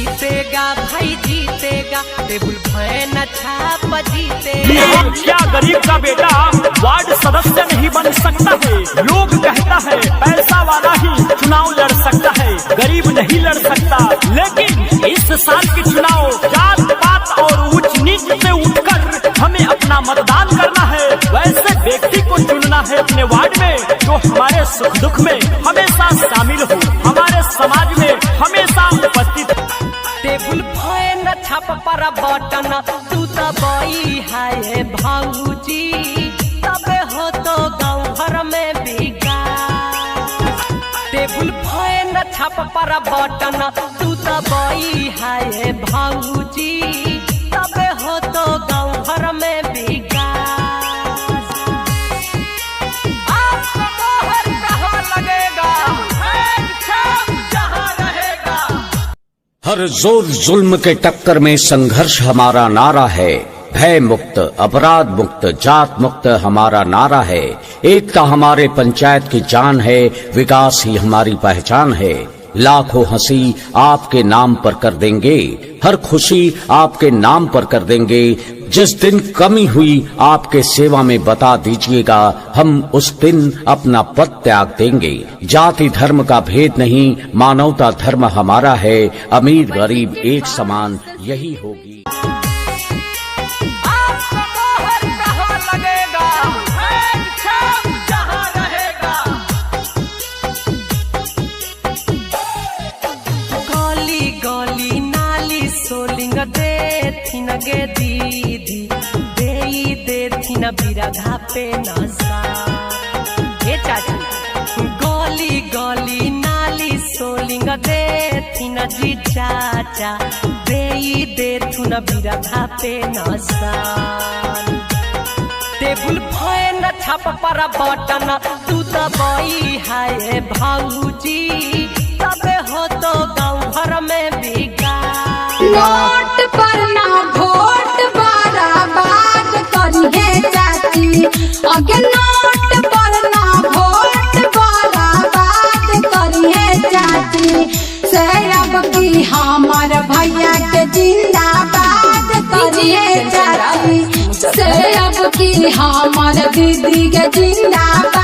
जीतेगा भाई जीतेगा, टेबल फैन छाप जीतेगा। क्या गरीब का बेटा वार्ड सदस्य नहीं बन सकता है? लोग कहता है पैसा वाला ही चुनाव लड़ सकता है, गरीब नहीं लड़ सकता। लेकिन इस साल के चुनाव जात पात और ऊंच नीच से उठकर हमें अपना मतदान करना है। वैसे व्यक्ति को चुनना है अपने वार्ड में जो हमारे सुख दुख में हमेशा शामिल हो, हमारे समाज में हमेशा उपस्थित। टेबल फैन छाप पर बटन तू दबाई है भाऊजी, तबे हो तो गाँव भर में विकास। टेबल फैन छाप पर बटन तू दबाई है भाऊजी, तबे हो तो गाँव भर में विकास। आपका मोहर कहाँ लगेगा, फैन छाप जहाँ रहेगा। हर जोर जुल्म के टक्कर में संघर्ष हमारा नारा है, भय मुक्त अपराध मुक्त जात मुक्त हमारा नारा है। एकता हमारे पंचायत की जान है, विकास ही हमारी पहचान है। लाखों हंसी आपके नाम पर कर देंगे, हर खुशी आपके नाम पर कर देंगे। जिस दिन कमी हुई आपके सेवा में बता दीजिएगा, हम उस दिन अपना पद त्याग देंगे। जाति धर्म का भेद नहीं, मानवता धर्म हमारा है। अमीर गरीब एक समान यही होगी। आपका मोहर कहाँ लगेगा, फैन छाप जहाँ रहेगा। गली गली नाली सोलिंग देथिन गे दीदी, देथिन बिरधा पे नशा। हे चाची, गली गली नाली सोलिंग देथिन जी चाचा, देथुन बिरधा पे नशा। टेबल फैन छाप पर बटन तू दबाई है भाऊजी, तबे हो तो गाँव भर में विकास। नोट पर ना वोट बर्बाद करिए चाची, अगे नोट पर ना वोट बर्बाद करिए चाची। से अब की हमार भैया के जिंदाबाद करिए चाची, से अब की हमार दीदी के जिंदाबाद